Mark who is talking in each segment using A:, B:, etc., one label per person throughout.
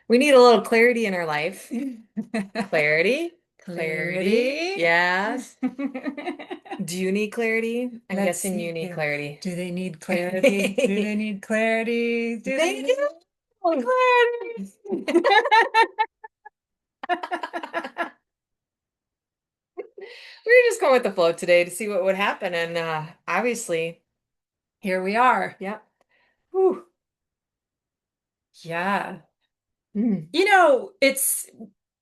A: We need a little clarity in our life. Clarity, clarity.
B: Clarity.
A: Yes. Do you need clarity? I'm
B: Let's
A: guessing
B: see
A: you need
B: here.
A: clarity.
B: Do they need clarity? Do they need clarity? Do they
A: They
B: need
A: do.
B: clarity?
A: We were just going with the flow today to see what would happen. And obviously,
B: Here we are.
A: yeah. Whew.
B: Yeah.
A: Mm.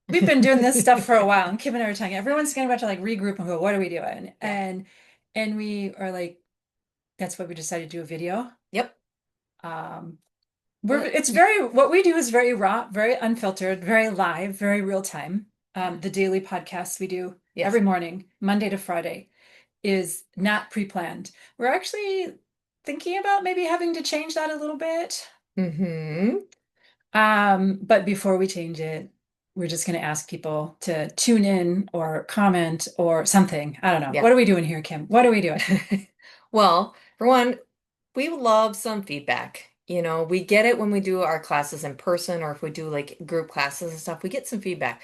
B: We've been doing this stuff for a while, and Kim and I were talking, everyone's going to like regroup and go, what are we doing?
A: Yeah.
B: And we are like, that's what we decided to do a video.
A: Yep.
B: Um,
A: Well,
B: what we do is very raw, very unfiltered, very live, very real time.
A: yeah.
B: The daily podcast we do
A: Yes.
B: every morning, Monday to Friday, is not pre-planned. We're actually thinking about maybe having to change that a little bit.
A: Mm-hmm.
B: But before we change it, we're just going to ask people to tune in or comment or something. I don't know.
A: Yeah.
B: What are we doing here, Kim? What are we doing?
A: Well, for one, we love some feedback. We get it when we do our classes in person or if we do like group classes and stuff, we get some feedback.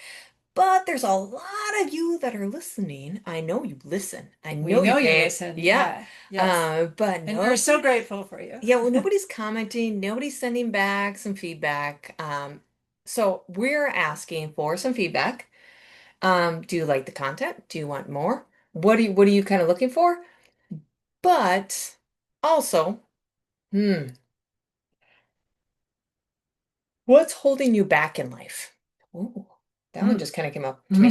A: But there's a lot of you that are listening. I know you listen. I
B: We
A: know you
B: know you
A: pay it.
B: listen.
A: Yeah.
B: Yeah. Yes.
A: But
B: And we're so
A: nobody,
B: grateful for you.
A: yeah, well, nobody's commenting. Nobody's sending back some feedback. So we're asking for some feedback. Do you like the content? Do you want more? What are you kind of looking for? But also, hmm, what's holding you back in life? Ooh, that one
B: Mm.
A: just kind of came up to me.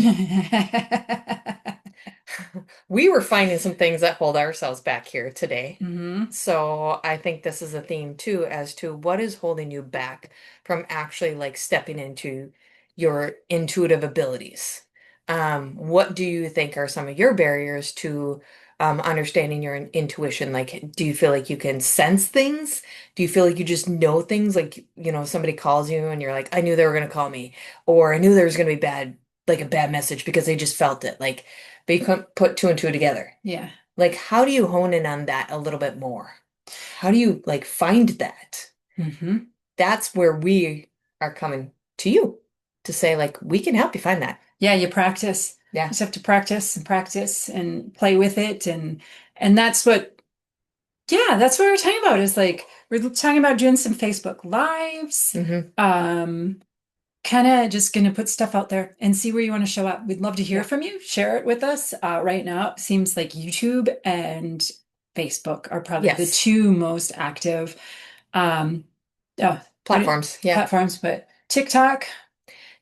A: We were finding some things that hold ourselves back here today.
B: hmm
A: So I think this is a theme too, as to what is holding you back from actually like stepping into your intuitive abilities. What do you think are some of your barriers to understanding your intuition? Like, do you feel like you can sense things? Do you feel like you just know things? Like, somebody calls you and you're like, I knew they were going to call me, or I knew there was going to be like a bad message because they just felt it. Like, but you couldn't put two and two together.
B: Yeah.
A: Like, how do you hone in on that a little bit more? How do you like find that?
B: hmm
A: That's where we are coming to you to say, like, we can help you find that.
B: Yeah, you practice. You
A: Yeah.
B: just have to practice and play with it. And that's what we're talking about is like we're talking about doing some Facebook Lives.
A: Hmm.
B: Um, Kind of just going to put stuff out there and see where you want to show up. We'd love to hear
A: Yeah.
B: from you. Share it with us. Right now, it seems like YouTube and Facebook are probably the
A: Yes.
B: two most active um, oh,
A: Platforms. Yeah.
B: platforms, but TikTok.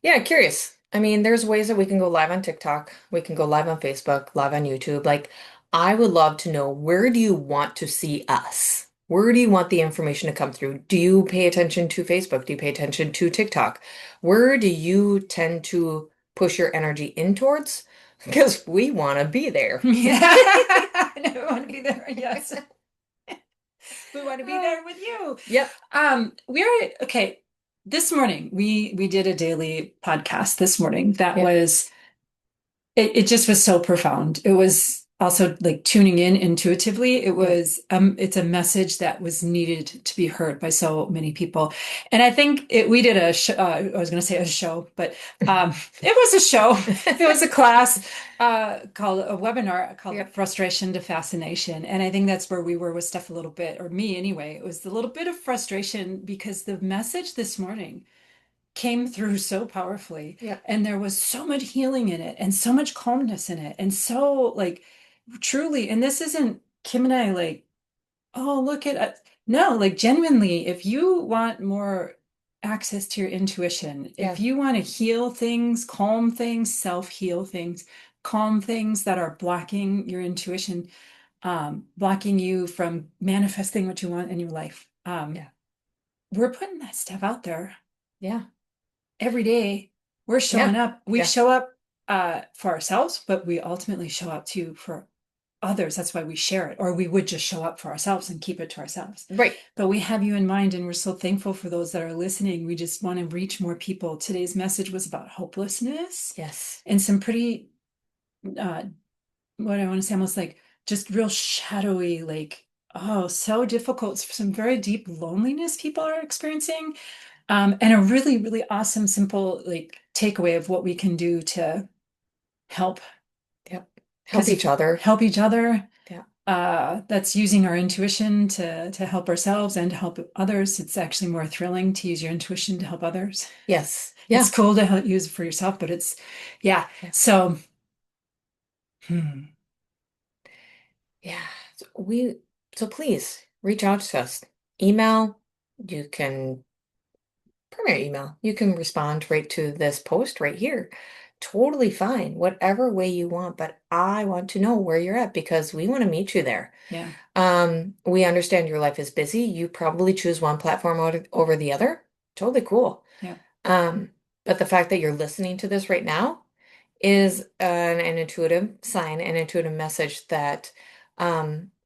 A: Yeah. Curious. I mean, there's ways that we can go live on TikTok. We can go live on Facebook, live on YouTube. Like, I would love to know, where do you want to see us? Where do you want the information to come through? Do you pay attention to Facebook? Do you pay attention to TikTok? Where do you tend to push your energy in towards? Because we want to be there.
B: Yeah, I never want to be there. Yes, we want to be
A: Uh,
B: there with you.
A: yep.
B: We're okay. This morning we did a daily podcast this morning that
A: Yep.
B: was it just was so profound. It was also like tuning in intuitively.
A: Yep.
B: It's a message that was needed to be heard by so many people. And I think we did I was going to say a show, but it was a show. It was a class called a webinar called
A: Yep.
B: Frustration to Fascination. And I think that's where we were with stuff a little bit, or me anyway. It was a little bit of frustration because the message this morning came through so powerfully,
A: Yep.
B: and there was so much healing in it and so much calmness in it and so like truly, and this isn't Kim and I like, oh, look at us. No, like genuinely, if you want more access to your intuition, if
A: Yeah.
B: you want to heal things, calm things, self-heal things, calm things that are blocking your intuition, blocking you from manifesting what you want in your life,
A: Yeah.
B: we're putting that stuff out there
A: Yeah.
B: every day. We're showing
A: Yeah.
B: up. We
A: Yeah.
B: show up for ourselves, but we ultimately show up too for others. That's why we share it, or we would just show up for ourselves and keep it to ourselves.
A: Right.
B: But we have you in mind, and we're so thankful for those that are listening. We just want to reach more people. Today's message was about hopelessness
A: Yes.
B: and some pretty, what I want to say, almost like just real shadowy, like Oh, so difficult. Some very deep loneliness people are experiencing. And a really, really awesome, simple like takeaway of what we can do to help.
A: Yep. Help
B: Because
A: each
B: if
A: other.
B: help each other,
A: Yeah.
B: that's using our intuition to help ourselves and to help others. It's actually more thrilling to use your intuition to help others.
A: Yes.
B: It's
A: Yeah.
B: cool to use it for yourself, but it's yeah.
A: Yeah.
B: So
A: Yeah. So so please reach out to us. Email, you can primary email. You can respond right to this post right here. Totally fine, whatever way you want, but I want to know where you're at because we want to meet you there.
B: yeah,
A: We understand your life is busy. You probably choose one platform over the other. Totally cool.
B: yeah.
A: Um, but the fact that you're listening to this right now is an intuitive sign, an intuitive message that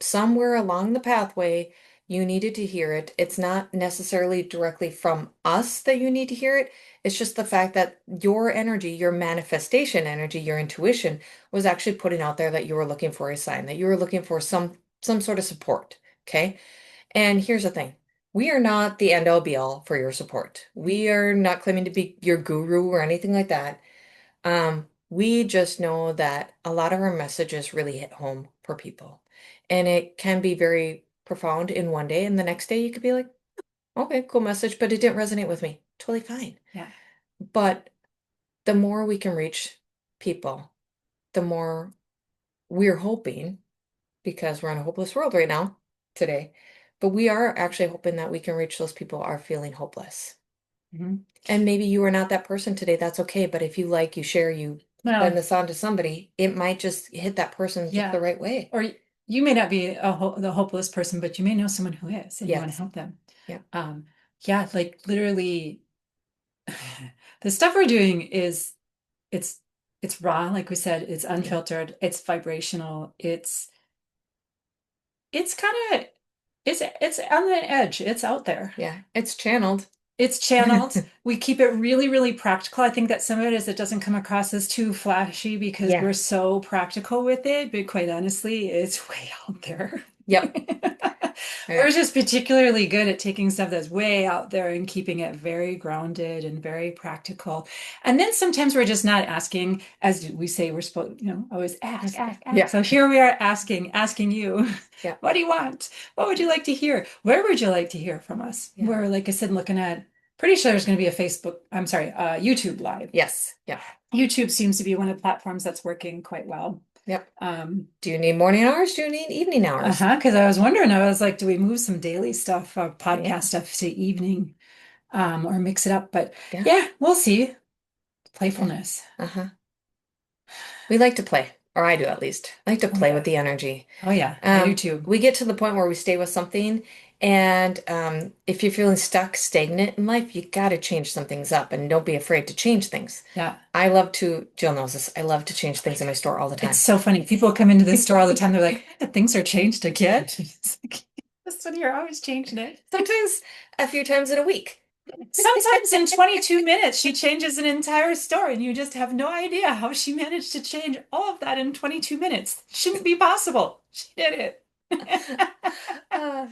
A: somewhere along the pathway you needed to hear it. It's not necessarily directly from us that you need to hear it. It's just the fact that your energy, your manifestation energy, your intuition was actually putting out there that you were looking for a sign, that you were looking for some sort of support. Okay. And here's the thing. We are not the end all be all for your support. We are not claiming to be your guru or anything like that. We just know that a lot of our messages really hit home for people. And it can be very profound in one day, and the next day you could be like, okay, cool message, but it didn't resonate with me. Totally fine.
B: Yeah.
A: But the more we can reach people, the more we're hoping, because we're in a hopeless world right now, today, but we are actually hoping that we can reach those people who are feeling hopeless.
B: Mhm.
A: And maybe you are not that person today. That's okay. But if you like, you share, you send
B: Well,
A: this on to somebody, it might just hit that person just the
B: yeah.
A: right way.
B: Or you may not be the hopeless person, but you may know someone who is, and you want to
A: Yes.
B: help them.
A: Yeah.
B: Yeah, like literally, the stuff we're doing is it's it's raw, like we said, it's
A: Yeah.
B: unfiltered, it's vibrational, it's kind of it's on the edge, it's out there.
A: Yeah. It's channeled.
B: It's channeled. We keep it really, really practical. I think that some of it is it doesn't come across as too flashy because
A: Yeah.
B: we're so practical with it, but quite honestly, it's way out there.
A: Yep.
B: We're
A: Yeah.
B: just particularly good at taking stuff that's way out there and keeping it very grounded and very practical. And then sometimes we're just not asking, as we say, we're supposed, always ask,
A: Yes.
B: ask, ask.
A: Yeah.
B: So here we are asking you,
A: Yeah.
B: what do you want? What would you like to hear? Where would you like to hear from us?
A: Yeah.
B: We're, like I said, looking at, pretty sure there's going to be a YouTube live.
A: Yes. Yeah.
B: YouTube seems to be one of the platforms that's working quite well.
A: Yep.
B: Um,
A: Do you need morning hours? Do you need evening hours?
B: because I was wondering, I was like, do we move some daily stuff, podcast
A: Yeah.
B: stuff to evening, or mix it up? But
A: Yeah.
B: yeah, we'll see.
A: Yeah.
B: Playfulness.
A: Uh-huh. We like to play, or I do at least. I like to
B: Oh
A: play with
B: yeah.
A: the energy.
B: Oh yeah, I do too.
A: We get to the point where we stay with something, and if you're feeling stuck, stagnant in life, you got to change some things up, and don't be afraid to change things.
B: Yeah.
A: Jill knows this, I love to change
B: Oh my
A: things in my store all the
B: It's
A: time.
B: so funny. People come into this store all the time. They're like, the things are changed again. It's like, this one, you're always changing it.
A: Sometimes a few times in a week.
B: Sometimes in 22 minutes, she changes an entire store, and you just have no idea how she managed to change all of that in 22 minutes. Shouldn't be possible. She did it.
A: Uh,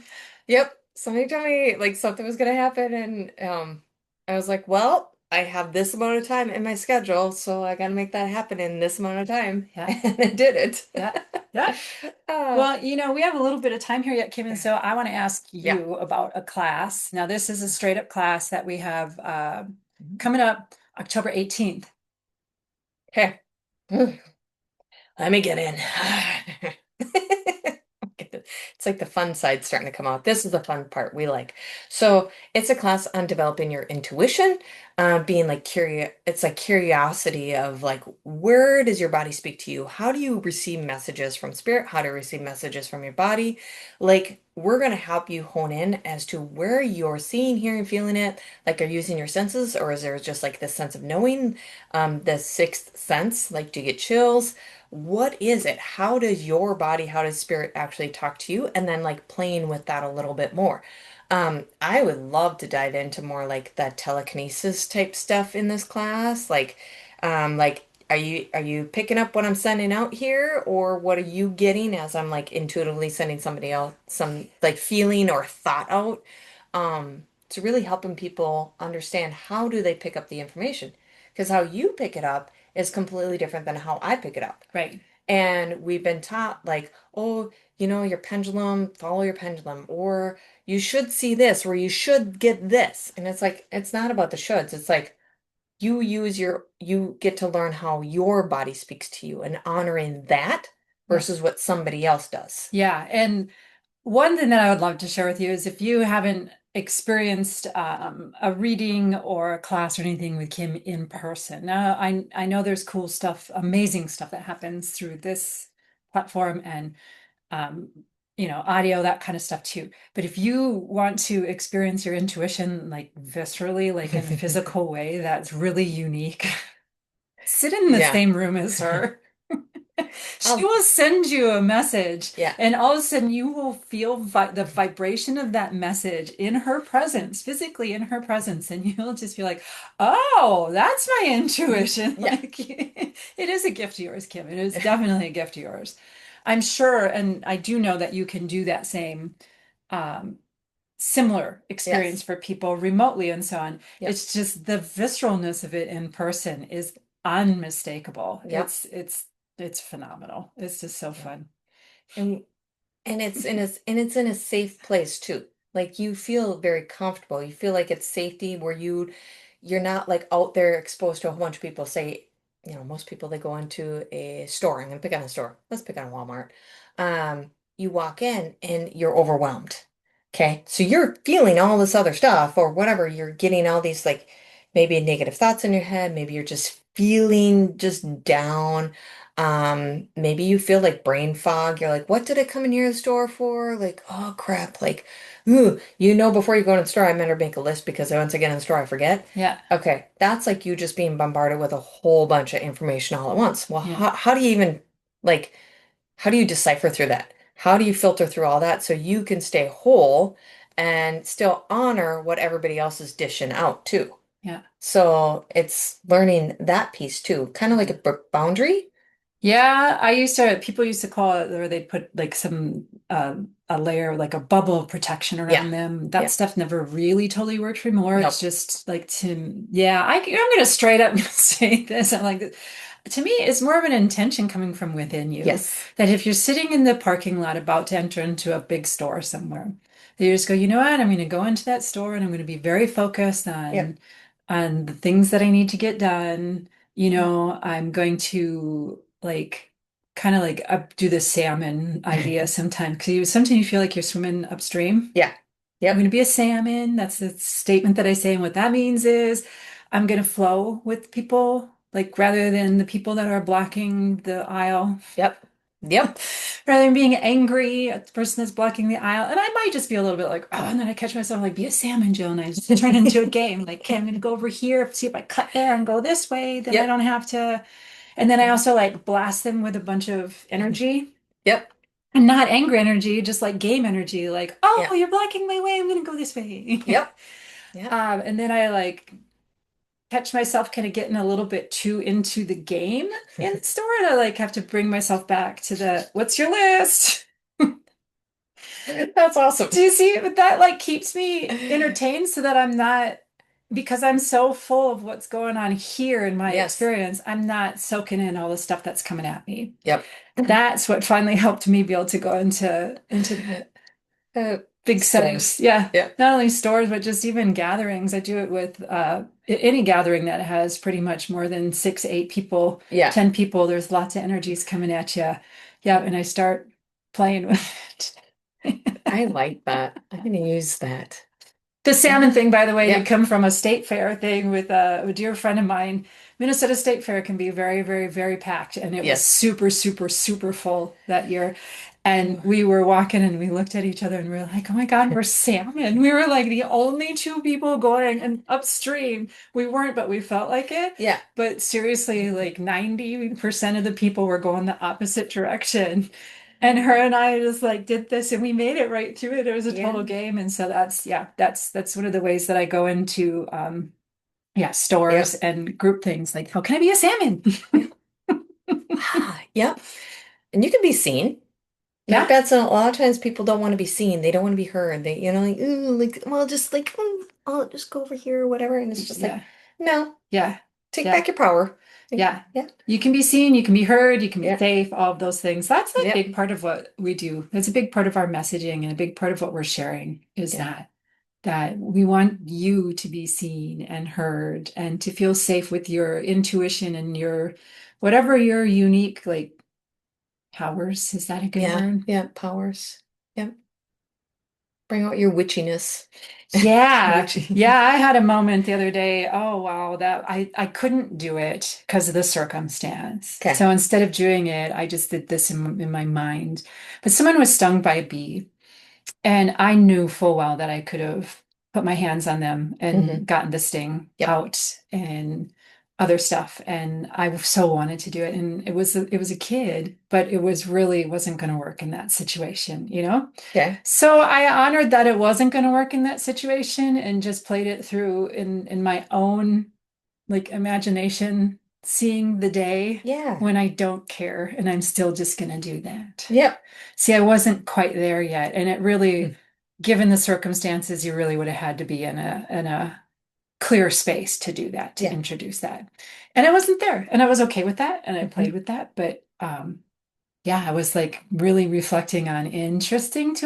A: yep. Somebody told me like something was gonna happen, and I was like, well, I have this amount of time in my schedule, so I gotta make that happen in this amount of time,
B: Yeah,
A: and I did
B: yeah,
A: it.
B: yeah.
A: Uh,
B: Well, we have a little bit of time here yet, Kim, and so I want to ask
A: yeah.
B: you about a class. Now, this is a straight up class that we have
A: Mhm.
B: coming up October 18th.
A: Okay. Let me get in. It's like the fun side starting to come out. This is the fun part we like. So it's a class on developing your intuition, being like curious. It's like curiosity of like, where does your body speak to you? How do you receive messages from spirit? How to receive messages from your body? Like, we're going to help you hone in as to where you're seeing, hearing, feeling it. Like, are you using your senses, or is there just like this sense of knowing, the sixth sense? Like, do you get chills? What is it? How does your body, how does spirit actually talk to you? And then like playing with that a little bit more. I would love to dive into more like the telekinesis type stuff in this class. Like are you picking up what I'm sending out here, or what are you getting as I'm like intuitively sending somebody else some like feeling or thought out? To really helping people understand how do they pick up the information. Because how you pick it up is completely different than how I pick it up.
B: Right.
A: And we've been taught like, oh, your pendulum, follow your pendulum, or you should see this, or you should get this. And it's like, it's not about the shoulds. It's like you get to learn how your body speaks to you and honoring that
B: Yeah.
A: versus what somebody else does.
B: Yeah. And one thing that I would love to share with you is if you haven't experienced a reading or a class or anything with Kim in person. Now, I know there's cool stuff, amazing stuff that happens through this platform and um, audio, that kind of stuff too. But if you want to experience your intuition like viscerally, like in a physical way, that's really unique, sit in the
A: Yeah.
B: same room as her. She
A: I'll,
B: will send you a message,
A: yeah.
B: and all of a sudden you will feel the vibration of that message in her presence, physically in her presence, and you'll just be like, "Oh, that's my intuition."
A: Yeah.
B: Like it is a gift of yours, Kim. It is definitely a gift of yours. I'm sure, and I do know that you can do that same um, similar experience
A: Yes.
B: for people remotely and so on.
A: Yep.
B: It's just the visceralness of it in person is unmistakable.
A: Yep.
B: It's phenomenal. It's just so
A: Yep.
B: fun.
A: And it's in a safe place too. Like you feel very comfortable. You feel like it's safety where you're not like out there exposed to a whole bunch of people. Say, most people they go into a store. I'm gonna pick on a store. Let's pick on Walmart. You walk in and you're overwhelmed. Okay. So you're feeling all this other stuff or whatever. You're getting all these like maybe negative thoughts in your head. Maybe you're just feeling just down. Maybe you feel like brain fog. You're like, what did I come in here to the store for? Like, oh crap. Like, ooh, before you go in the store, I better make a list because once I get in the store, I forget.
B: Yeah.
A: Okay, that's like you just being bombarded with a whole bunch of information all at once. Well,
B: Yeah.
A: how do you even like, how do you decipher through that? How do you filter through all that so you can stay whole and still honor what everybody else is dishing out too?
B: Yeah.
A: So it's learning that piece too, kind of like a boundary.
B: Yeah, people used to call it, or they'd put like some, a layer, like a bubble of protection
A: Yeah.
B: around them. That
A: Yeah.
B: stuff never really totally worked for me more. It's
A: Nope.
B: just like yeah, I'm going to straight up say this. I'm like, to me, it's more of an intention coming from within you
A: Yes.
B: that if you're sitting in the parking lot about to enter into a big store somewhere, that you just go, you know what, I'm going to go into that store and I'm going to be very focused
A: Yep.
B: on the things that I need to get done.
A: Yep.
B: I'm going to like kind of like do the salmon idea sometimes because sometimes you feel like you're swimming upstream.
A: Yeah.
B: I'm going to
A: Yep.
B: be a salmon. That's the statement that I say. And what that means is I'm going to flow with people, like rather than the people that are blocking the aisle.
A: Yep. Yep.
B: Rather than being angry at the person that's blocking the aisle. And I might just be a little bit like, oh, and then I catch myself like, be a salmon, Jill. And I just turn into a game. Like, okay, I'm going to go over here, see if I cut there and go this way. Then I
A: Yep.
B: don't have to. And then I also like blast them with a bunch of energy.
A: Yep.
B: And not angry energy, just like game energy, like, oh,
A: Yep.
B: you're blocking my way. I'm going to go this way.
A: Yep. Yep.
B: And then I like catch myself kind of getting a little bit too into the game in the store. And I like have to bring myself back to what's your list?
A: That's awesome.
B: Do you see? But that like keeps me entertained so that I'm not, because I'm so full of what's going on here in my
A: Yes.
B: experience, I'm not soaking in all the stuff that's coming at me.
A: Yep.
B: That's what finally helped me be able to go into big
A: Same.
B: settings. Yeah.
A: Yep.
B: Not only stores, but just even gatherings. I do it with any gathering that has pretty much more than 6, 8 people,
A: Yeah.
B: 10 people. There's lots of energies coming at you. Yeah. And I start playing with it.
A: I like that. I'm gonna use that.
B: The salmon thing, by the way, did
A: Yep.
B: come from a state fair thing with a dear friend of mine. Minnesota State Fair can be very, very, very packed, and it was
A: Yes.
B: super, super, super full that year. And we were walking and we looked at each other and we were like, oh my God, we're salmon. We were like the only two people going and upstream. We weren't, but we felt like it.
A: Yeah.
B: But seriously, like 90% of the people were going the opposite direction. And her and I just like did this and we made it right through it. It was a
A: Yeah.
B: total game. And so that's one of the ways that I go into stores
A: Yep.
B: and group things like, how can I be a salmon?
A: Yep. And you can be seen. Like
B: Yeah,
A: that's a lot of times people don't want to be seen. They don't want to be heard. They, like, ooh, like, well, just like, I'll just go over here or whatever. And it's just like,
B: yeah,
A: no,
B: yeah,
A: take
B: yeah,
A: back your power. Like,
B: yeah.
A: yeah,
B: You can be seen, you can be heard, you can be
A: yeah,
B: safe, all of those things. That's a
A: yep,
B: big part of what we do. It's a big part of our messaging and a big part of what we're sharing is
A: yeah,
B: that we want you to be seen and heard and to feel safe with your intuition and your whatever your unique like powers. Is that a good
A: yeah,
B: word?
A: yeah, powers. Yep. Bring out your witchiness.
B: Yeah.
A: Witchy.
B: Yeah, I had a moment the other day. Oh wow, that I couldn't do it because of the circumstance.
A: Okay.
B: So instead of doing it, I just did this in my mind. But someone was stung by a bee. And I knew full well that I could have put my hands on them
A: Hmm.
B: and gotten the sting
A: Yep.
B: out and other stuff. And I so wanted to do it. And it was a kid, but it was really wasn't going to work in that situation, you know?
A: Okay.
B: So I honored that it wasn't going to work in that situation and just played it through in my own like imagination, seeing the day
A: Yeah.
B: when I don't care and I'm still just going to do that.
A: Yep.
B: See, I wasn't quite there yet, and it really,
A: Mm.
B: given the circumstances, you really would have had to be in a clear space to do that, to
A: Yeah.
B: introduce that. And I wasn't there, and I was okay with that, and I played
A: Hmm.
B: with that, but yeah, I was like really reflecting on interesting
A: Mm.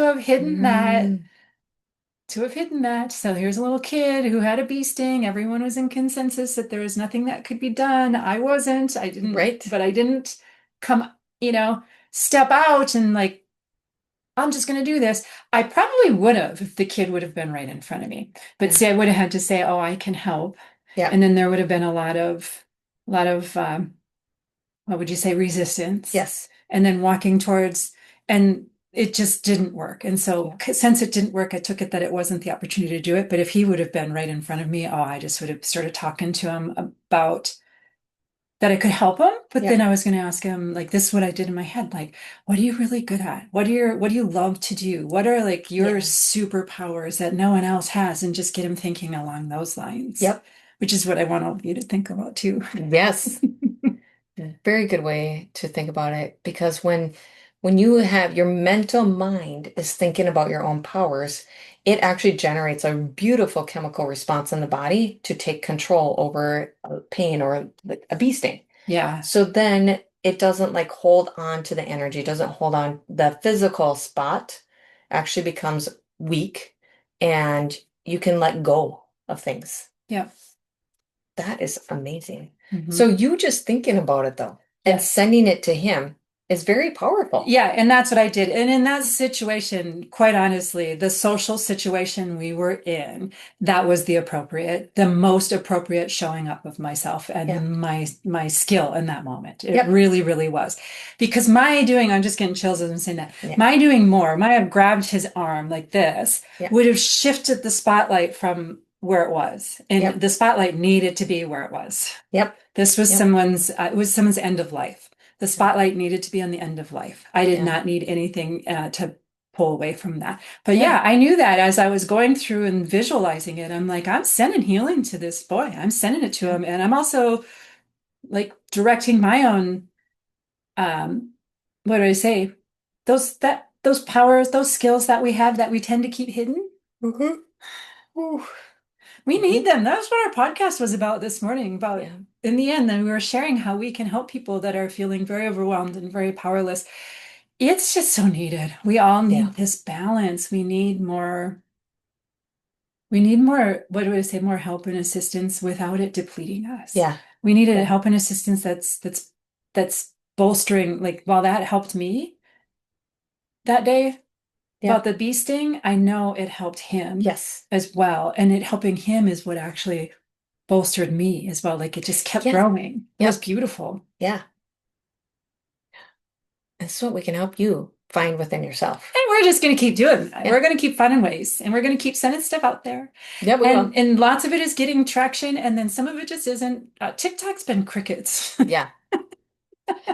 B: to have hidden that. So here's a little kid who had a bee sting. Everyone was in consensus that there was nothing that could be done. I wasn't. I didn't,
A: Right.
B: but I didn't come, you know, step out and like, I'm just going to do this. I probably would have if the kid would have been right in front of me. But
A: Yeah.
B: see, I would have had to say, "Oh, I can help,"
A: Yeah.
B: and then there would have been a lot of what would you say, resistance,
A: Yes.
B: and then walking towards, and it just didn't work. And so,
A: Yeah.
B: since it didn't work, I took it that it wasn't the opportunity to do it. But if he would have been right in front of me, oh, I just would have started talking to him about that I could help him. But then
A: Yep.
B: I was going to ask him, like, this is what I did in my head. Like, what are you really good at? What do you love to do? What are like your
A: Yeah.
B: superpowers that no one else has? And just get him thinking along those lines,
A: Yep.
B: which is what I want all of you to think about too.
A: Yes. Very good way to think about it because when you have your mental mind is thinking about your own powers, it actually generates a beautiful chemical response in the body to take control over pain or like a bee sting.
B: Yeah.
A: So then it doesn't like hold on to the energy, doesn't hold on. The physical spot actually becomes weak and you can let go of things.
B: Yeah.
A: That is amazing. So
B: Hmm.
A: you just thinking about it though and
B: Yes.
A: sending it to him is very powerful.
B: Yeah, and that's what I did. And in that situation, quite honestly, the social situation we were in, that was the most appropriate showing up of myself
A: Yeah.
B: and my skill in that moment. It
A: Yep.
B: really, really was. Because my doing, I'm just getting chills as I'm saying that,
A: Yeah.
B: my doing more, my have grabbed his arm like this,
A: Yeah.
B: would have shifted the spotlight from where it was. And
A: Yep.
B: the spotlight needed to be where it was.
A: Yep.
B: This was
A: Yep.
B: it was someone's end of life. The
A: Yep.
B: spotlight needed to be on the end of life. I did
A: Yeah.
B: not need anything to pull away from that. But
A: Yeah.
B: yeah, I knew that as I was going through and visualizing it. I'm like, I'm sending healing to this boy. I'm sending it to
A: Yeah.
B: him. And I'm also like directing my own, um, what do I say? Those powers, those skills that we have that we tend to keep hidden.
A: Mm-hmm. Ooh.
B: We need
A: Mm-hmm.
B: them. That was what our podcast was about this morning, about
A: Yeah.
B: in the end, then we were sharing how we can help people that are feeling very overwhelmed and very powerless. It's just so needed. We all
A: Yeah.
B: need this balance. We need more, what do I say, more help and assistance without it depleting us.
A: Yeah.
B: We need a
A: Yeah.
B: help and assistance that's bolstering, like while that helped me that day about
A: Yep.
B: the bee sting, I know it helped him
A: Yes.
B: as well. And it helping him is what actually bolstered me as well. Like it just kept
A: Yeah.
B: growing. It was
A: Yep.
B: beautiful.
A: Yeah. That's what we can help you find within yourself.
B: And we're just going to keep doing that.
A: Yeah.
B: We're going to keep finding ways and we're going to keep sending stuff out there.
A: Yeah, we
B: And
A: will.
B: and lots of it is getting traction and then some of it just isn't. TikTok's been crickets.
A: Yeah.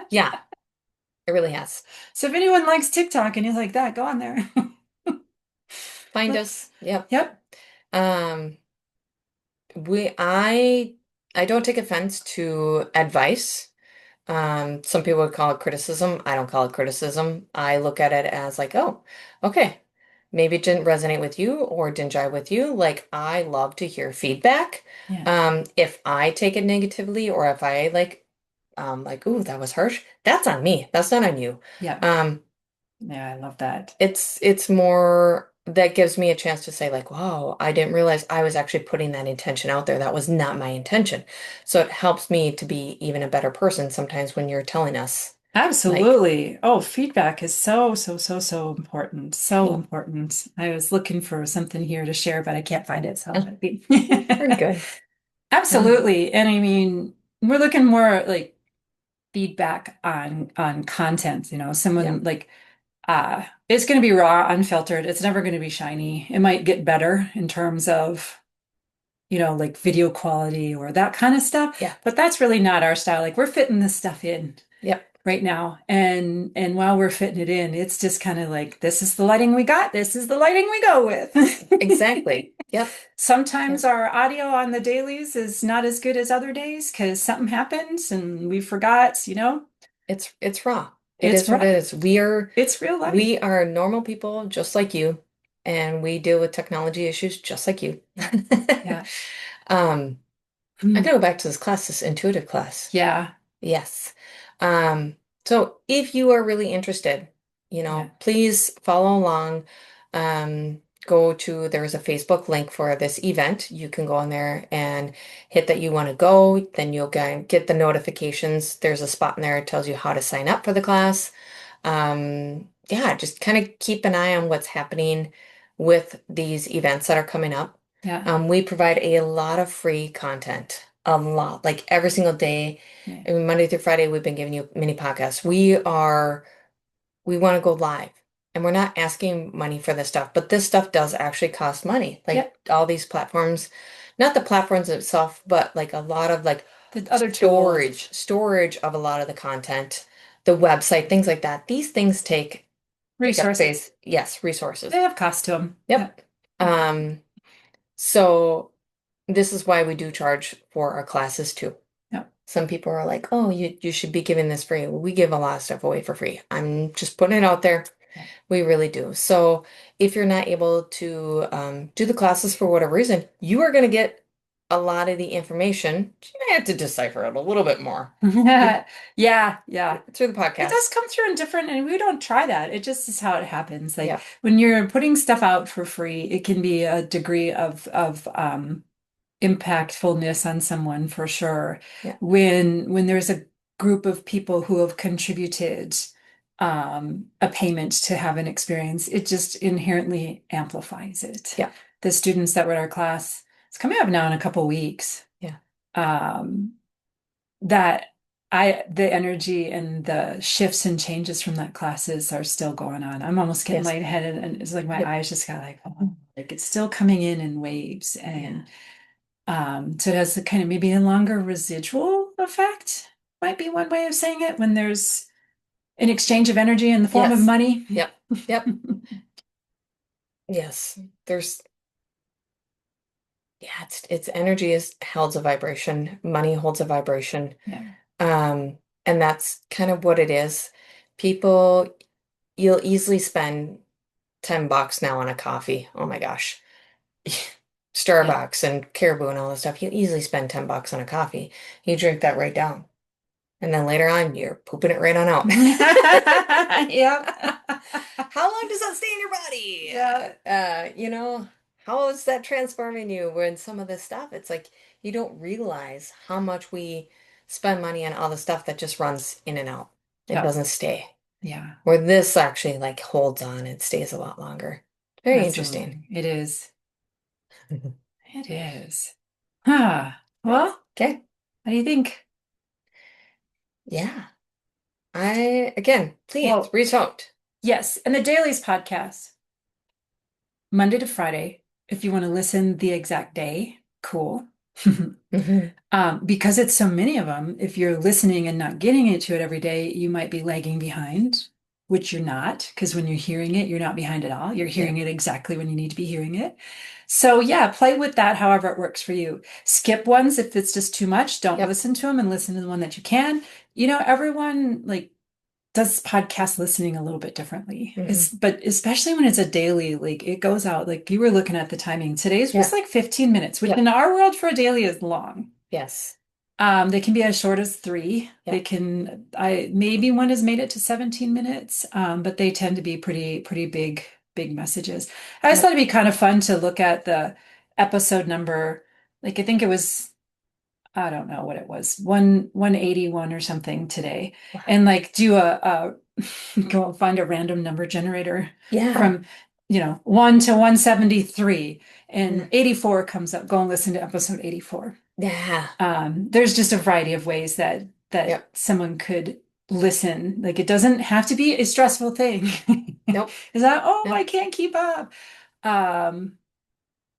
A: Yeah. It really has.
B: So if anyone likes TikTok and you like that, go on there.
A: Find
B: Look,
A: us. Yep.
B: yep.
A: Um, we I don't take offense to advice. Some people would call it criticism. I don't call it criticism. I look at it as like, oh, okay, maybe it didn't resonate with you or didn't jive with you. Like, I love to hear feedback.
B: Yeah.
A: If I take it negatively or if I like, ooh, that was harsh, that's on me. That's not on you.
B: Yeah.
A: Um,
B: Yeah, I love that.
A: it's more that gives me a chance to say like, wow, I didn't realize I was actually putting that intention out there. That was not my intention. So it helps me to be even a better person sometimes when you're telling us like,
B: Absolutely. Oh, feedback is so, so, so, so important. So
A: yeah,
B: important. I was looking for something here to share, but I can't find it. So
A: oh, very good. Um,
B: absolutely. And I mean, we're looking more like feedback on content,
A: yeah,
B: someone like it's going to be raw, unfiltered. It's never going to be shiny. It might get better in terms of like video quality or that kind of stuff.
A: yeah,
B: But that's really not our style. Like we're fitting this stuff in
A: yep,
B: right now. And while we're fitting it in, it's just kind of like this is the lighting we got. This is the lighting we go with.
A: exactly. Yep,
B: Sometimes
A: yep.
B: our audio on the dailies is not as good as other days because something happens and we forgot.
A: It's raw. It
B: It's
A: is what
B: rough.
A: it is.
B: It's real life.
A: We are normal people just like you, and we deal with technology issues just like you.
B: Yeah. Yeah.
A: Um, I
B: Hmm.
A: gotta go back to this class, this intuitive class.
B: Yeah.
A: Yes. So if you are really interested,
B: Yeah.
A: please follow along. Go to, there's a Facebook link for this event. You can go on there and hit that you want to go. Then you'll get the notifications. There's a spot in there that tells you how to sign up for the class. Yeah, just kind of keep an eye on what's happening with these events that are coming up.
B: Yeah.
A: We provide a lot of free content, a lot, like every single day.
B: Yeah.
A: I mean, Monday through Friday, we've been giving you mini podcasts. We want to go live and we're not asking money for this stuff, but this stuff does actually cost money. Like
B: Yep.
A: all these platforms, not the platforms itself, but like a lot of like
B: The other tools,
A: storage of a lot of the content, the website, things like that. These things take up
B: resources,
A: space. Yes, resources.
B: they have cost to them.
A: Yep.
B: Yep. Yep.
A: Um, so this is why we do charge for our classes too.
B: Yep.
A: Some people are like, oh, you should be giving this free. Well, we give a lot of stuff away for free. I'm just putting it out there.
B: Yep.
A: We really do. So if you're not able to do the classes for whatever reason, you are going to get a lot of the information. You may have to decipher it a little bit more you,
B: Yeah, yeah.
A: through the
B: It does
A: podcast.
B: come through in different, and we don't try that. It just is how it happens. Like
A: Yeah,
B: when you're putting stuff out for free, it can be a degree of impactfulness on someone for sure.
A: yeah,
B: When there's a group of people who have contributed a payment to have an experience, it just inherently amplifies it.
A: yeah,
B: The students that were in our class, it's coming up now in a couple weeks.
A: yeah.
B: Um, that the energy and the shifts and changes from that classes are still going on. I'm almost getting
A: Yes.
B: lightheaded and it's like my
A: Yep.
B: eyes just got like, oh, like it's still coming in waves.
A: Yeah.
B: And so it has a kind of maybe a longer residual effect, might be one way of saying it, when there's an exchange of energy in the form of
A: Yes.
B: money.
A: Yep. Yep. Yes. There's Yeah, it's energy is holds a vibration. Money holds a vibration.
B: Yeah.
A: And that's kind of what it is. People, you'll easily spend $10 now on a coffee. Oh my gosh.
B: Yeah.
A: Starbucks and Caribou and all this stuff. You'll easily spend $10 on a coffee. You drink that right down. And then later on, you're pooping it right on out.
B: Yep.
A: How long does that stay in your body?
B: Yeah.
A: How is that transforming you? When some of this stuff, it's like you don't realize how much we spend money on all the stuff that just runs in and out. It
B: Yep.
A: doesn't stay.
B: Yeah.
A: Where this actually like holds on, it stays a lot longer. Very interesting.
B: Absolutely. It is. It is. Huh. Well,
A: Okay.
B: what do you think?
A: Yeah. Again, please
B: Well,
A: reach out.
B: yes. And the Dailies podcast, Monday to Friday, if you want to listen the exact day, cool.
A: Mhm.
B: Because it's so many of them, if you're listening and not getting into it every day, you might be lagging behind. which you're not, because when you're hearing it, you're not behind at all. You're
A: Yeah.
B: hearing it exactly when you need to be hearing it. So yeah, play with that however it works for you. Skip ones if it's just too much. Don't
A: Yep.
B: listen to them and listen to the one that you can. Everyone like does podcast listening a little bit differently.
A: Hmm.
B: But especially when it's a daily, like it goes out, like you were looking at the timing. Today's was
A: Yeah.
B: like 15 minutes, which in
A: Yep.
B: our world for a daily is long.
A: Yes.
B: They can be as short as 3. They
A: Yep.
B: can, maybe one has made it to 17 minutes, but they tend to be pretty big messages. I just thought
A: Yep.
B: it'd be kind of fun to look at the episode number. Like I think it was, I don't know what it was, 181 or something today.
A: Wow.
B: And like do a go find a random number generator
A: Yeah.
B: from, 1 to 173 and
A: Mm.
B: 84 comes up. Go and listen to episode 84.
A: Yeah.
B: There's just a variety of ways that
A: Yep.
B: someone could listen. Like it doesn't have to be a stressful thing.
A: Nope.
B: Is that, oh, I
A: Nope.
B: can't keep up. Um,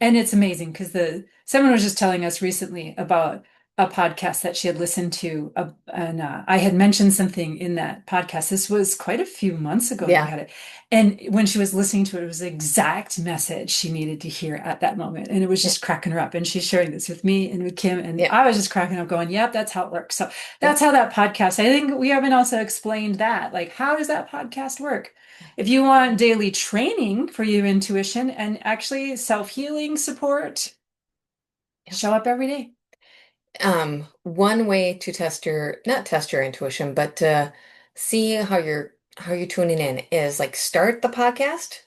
B: and it's amazing because the someone was just telling us recently about a podcast that she had listened to, and I had mentioned something in that podcast. This was quite a few months ago that we
A: Yeah.
B: had it, and when she was listening to it, it was the exact message she needed to hear at that moment, and it was
A: Yep.
B: just cracking her up. And she's sharing this with me and with Kim, and
A: Yep.
B: I was just cracking up, going, "Yep, that's how it works." So that's
A: Yep.
B: how that podcast. I think we haven't also explained that, like, how does that podcast work? If you want daily training for your intuition and actually self-healing support,
A: Yep.
B: show up every day.
A: One way to test your, not test your intuition, but to see how you're tuning in is like start the podcast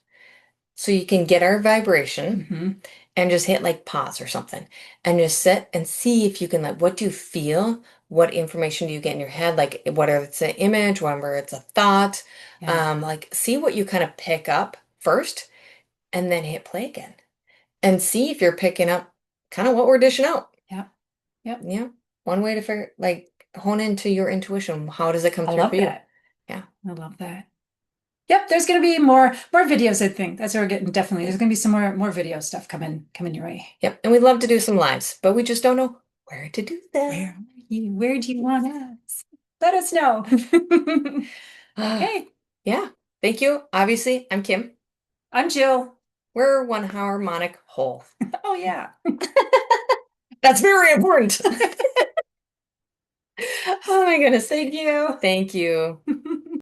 A: so you can get our vibration
B: Hmm.
A: and just hit like pause or something and just sit and see if you can like what do you feel? What information do you get in your head? Like whether it's an image, whether it's a thought,
B: Yeah.
A: like see what you kind of pick up first and then hit play again and see if you're picking up kind of what we're dishing out.
B: Yep. Yep.
A: Yeah. One way to figure like hone into your intuition. How does it come
B: I
A: through
B: love
A: for you?
B: that.
A: Yeah.
B: I love that. Yep, there's going to be more videos, I think. That's what we're getting. Definitely.
A: Yeah.
B: There's going to be some more video stuff coming your way.
A: Yep. And we'd love to do some lives, but we just don't know where to do
B: Where
A: that.
B: are you? Where do you want us? Let us know. Okay.
A: Yeah. Thank you. Obviously, I'm Kim.
B: I'm Jill.
A: We're one harmonic whole.
B: Oh yeah.
A: That's very important. Oh my goodness. Thank you. Thank you.